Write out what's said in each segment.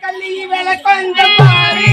கள்ளி வேலை கொஞ்சம் பாரி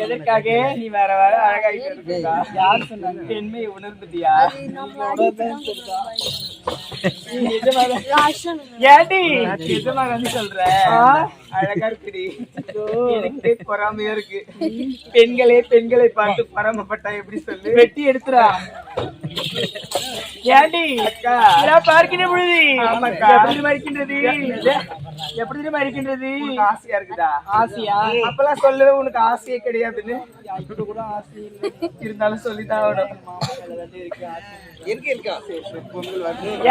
எதற்காக நீ வேற வேற அழகாயிட்டு இருக்கா? யார் சொன்னாங்க? பெண்மையை உணர்ந்துட்டியா? சொல்ற அழகா இருக்குடி. எனக்கு பொறாமையா இருக்கு. பெண்களை பார்த்து பொறாமப்பட்டா எப்படி சொல்லு? வெட்டி எடுத்துறா. ஏண்டி அக்கா பார்க்கின்ற பொழுது எப்படி இருக்கின்றது? ஆசையா இருக்குதா? ஆசையா? அப்பெல்லாம் சொல்லவே உனக்கு ஆசையே கிடையாதுன்னு கூட ஆசை இருந்தாலும் சொல்லிதான்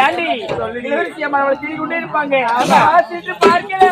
ஏண்டி சொல்லி கொண்டே இருப்பாங்க. பார்க்கல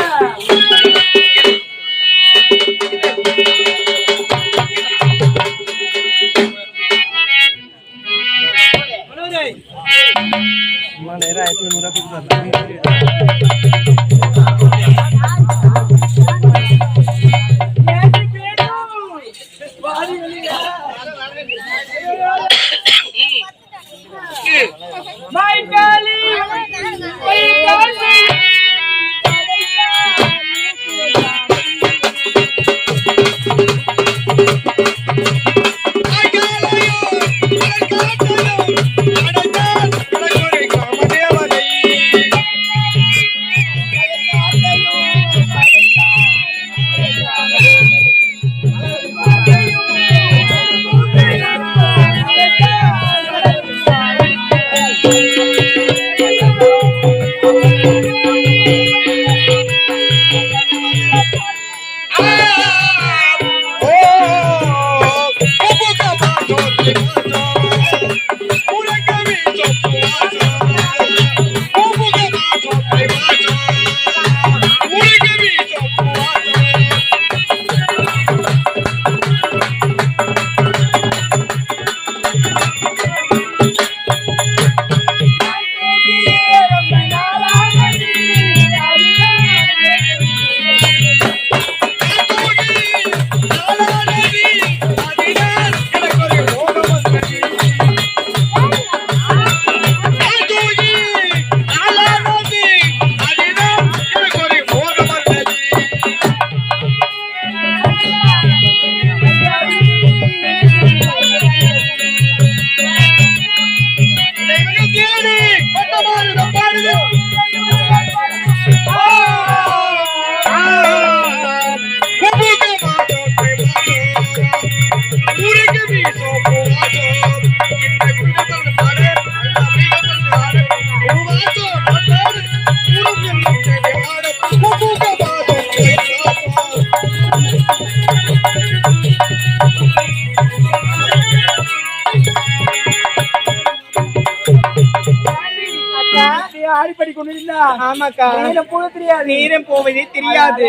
மாறிப்படி கொண்டிருந்தா ஆமாக்கா நேரம் போக தெரியாது நேரம் போவதே தெரியாது.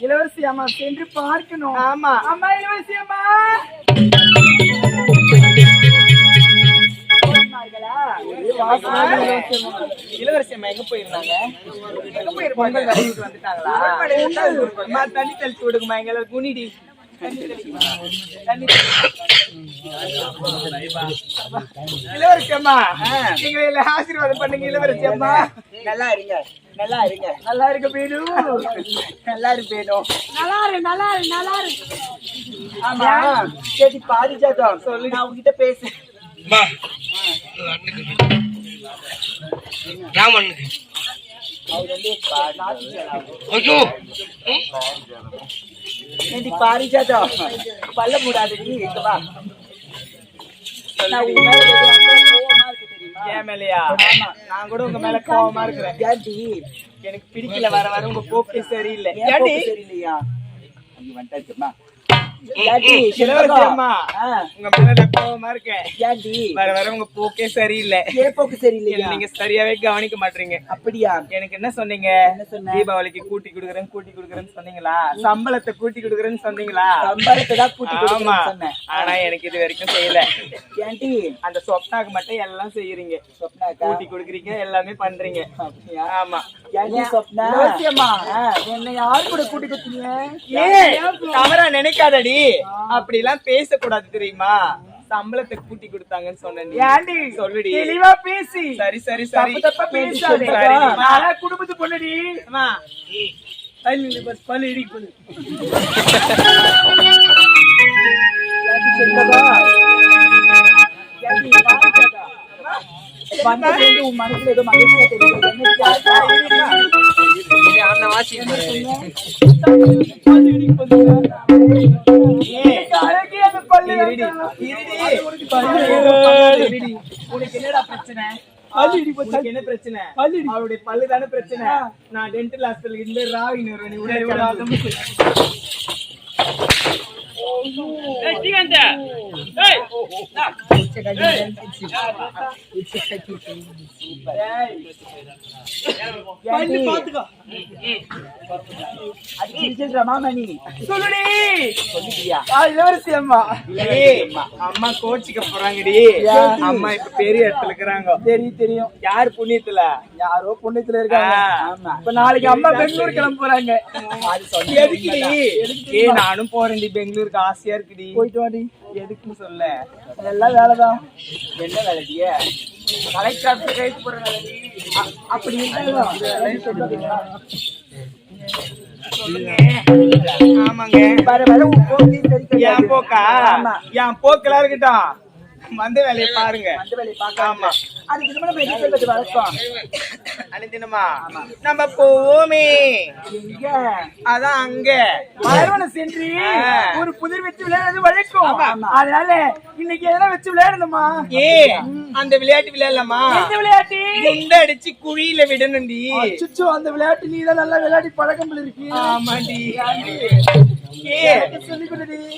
இளவரசி அம்மா சென்று பார்க்கணும். ஆமா அம்மா இளவரசி அம்மா இளவரசி அம்மா எங்க போயிருந்தாங்க? பொங்கல் வரைக்கும் வந்துட்டாங்களா? அம்மா தண்ணி தெளிச்சு விடுங்கம்மா, எங்க எல்லாரும் குனிடி இளவரசி அம்மா நீங்க ஆசீர்வாதம் பண்ணுங்க. இளவரசி அம்மா நல்லா இருங்க, நல்லா இருங்க, நல்லா இருக்க பேரும் நல்லா இருப்பேனும். நல்லா இரு நல்லா இரு நல்லா இரு. ஆமா சரி பாரிஜாதம் சொல்லு, நான் உங்ககிட்ட பேசு. பாரிஜாதம் பல்ல மூடாதடி, வா. என் மேலையா? நான் கூட உங்க மேல கோவமா இருக்கிறேன். எனக்கு பிடிக்கல, வர வர உங்க போக்கே சரியில்லை. சரியில்லையா? உங்க மேல கோவமா இருக்கேன். வர வர உங்க போக்கே சரியில்லை. போக்கு சரியில்லை, நீங்க சரியாவே கவனிக்க மாட்டீங்க. அப்படியா? எனக்கு என்ன சொன்னீங்க? தீபாவளிக்கு கூட்டி குடுக்குறேன்னு சொன்னீங்களா? சம்பளத்தை கூட்டி குடுக்குறேன்னு சொன்னீங்களா? சம்பளத்தை தான் கூட்டி குடுக்குறேன். ஆனா எனக்கு இது வரைக்கும் செய்யல. அந்த சொப்னாக்கு மட்டும் எல்லாம் செய்யறீங்க. சொப்னா கூட்டி குடுக்குறீங்க, எல்லாமே பண்றீங்க. ஆமா என்ன யாரு கூட கூட்டி கொடுத்தீங்க? தவறா நினைக்காதடி, அப்படி எல்லாம் பேசக்கூடாது தெரியுமா? சம்பளத்தை கூட்டி கொடுத்தாங்கன்னு சொன்னேன். சொல்லுடி, தெளிவா பேசி. சரி சரி சரி, தப்பா பேசாதே. குடும்பத்து பொண்ணுடி. உன் மனசுல ஏதோ மகிழ்ச்சியா தெரியுது. உனக்கு என்னடா பிரச்சனை? என்ன பிரச்சனை? அவருடைய பல்லு தானே பிரச்சனை. நான் டென்டல் ஹாஸ்பிட்டல் இருந்து ராவின் இளவரசி அம்மா அம்மா கோச்சிக்க போறாங்கடி. அம்மா இப்ப பெரிய இடத்துல இருக்கிறாங்க. தெரியும். யாரு புண்ணியத்துல? யாரோ புண்ணியத்துல இருக்காங்க. இப்ப நாளைக்கு அம்மா பெங்களூர் கிளம்ப போறாங்க. எதுக்குடி? நானும் போறேன்டி பெங்களூருக்கு, ஆசையா இருக்குடி. போயிட்டு வாடி. எதுக்குன்னு சொல்ல, எல்லாம் வேலைதான். என்ன வேலைடிய? கலெக்டர் கைது போற வேலைடி. அப்படி ஆமாங்க. என் போக்கா? என் போக்கெல்லாம் இருக்கட்டும், வந்த வேலையை பாருங்க. ஆமா அனுதினமா நம்ம போவோமே, அதான் அங்க மரவணம் சென்று ஒரு புதிர் வச்சு விளையாடுறது வழக்கம். அதனால இன்னைக்கு எதனா வச்சு விளையாடணுமா? அந்த விளையாட்டு விளையாடலாமா? எந்த விளையாட்டு? குண்ட அடிச்சு குழியில விடணும்டி. அச்சச்சோ, அந்த விளையாட்டு நீ தான் நல்லா விளையாடி பழக்கம் இருக்கு. ஆமாடி.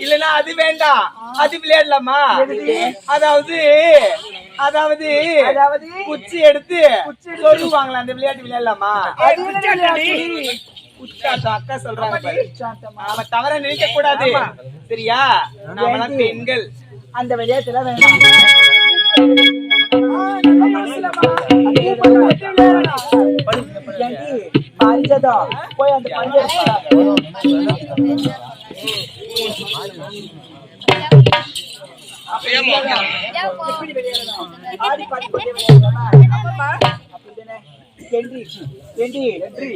இல்லன்னா அது வேண்டாம், அது விளையாடலாமா? அதாவது குச்சி எடுத்து சொல்லுவாங்களா, அந்த விளையாட்டு விளையாடலாமா? அக்கா சொல்றாங்க, நாம தவற நினைக்க கூடாது. சரியா? நாமெல்லாம் பெண்கள், அந்த விளையாட்டுல வேண்டாம். போய் அந்த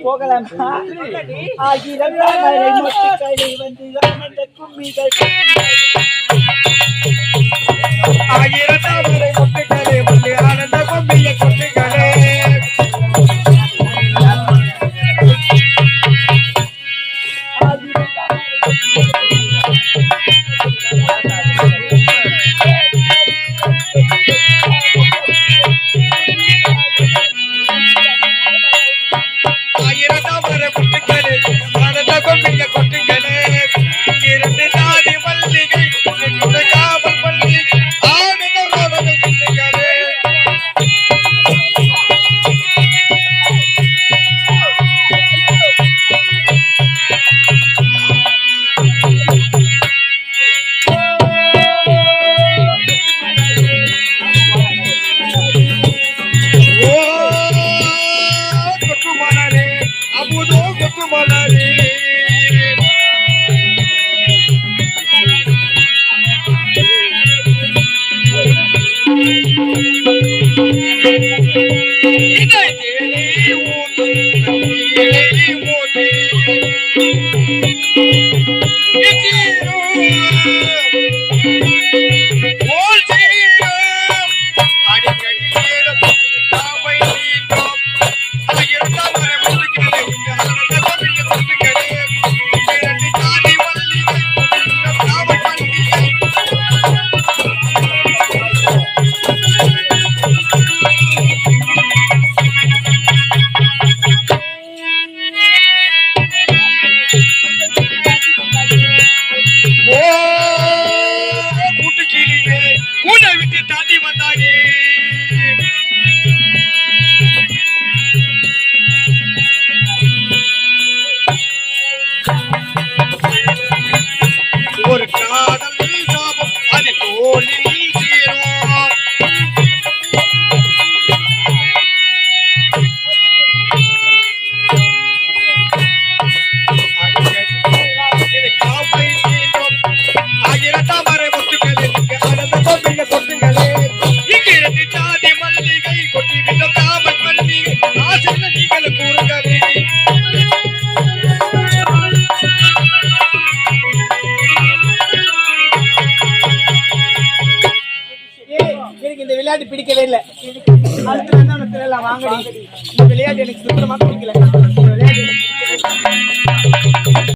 போகலாம். கொட்டுங்களே இரண்டு நாடி மல்லிகை தாண்டி வந்தாயே ஒரு காதல் சாபம் அது தோளில் சேரும் இது காப்பை மீண்டும் ஆயிரத்தாமரை முத்துக்களே நீங்க ஆனந்த பொம்மைங்க கொட்டுங்களே இங்கிருந்து ஜாதி மல்லிகை கொட்டி விடும் காமன் மல்லிகை ஆசையில நீங்களும் கூறுங்களே எனக்கு இந்த விளையாட்டு பிடிக்கவே இல்லை. அடுத்து வந்து வாங்கடி. இந்த விளையாட்டு எனக்கு சுத்தமா பிடிக்கல. இந்த விளையாட்டு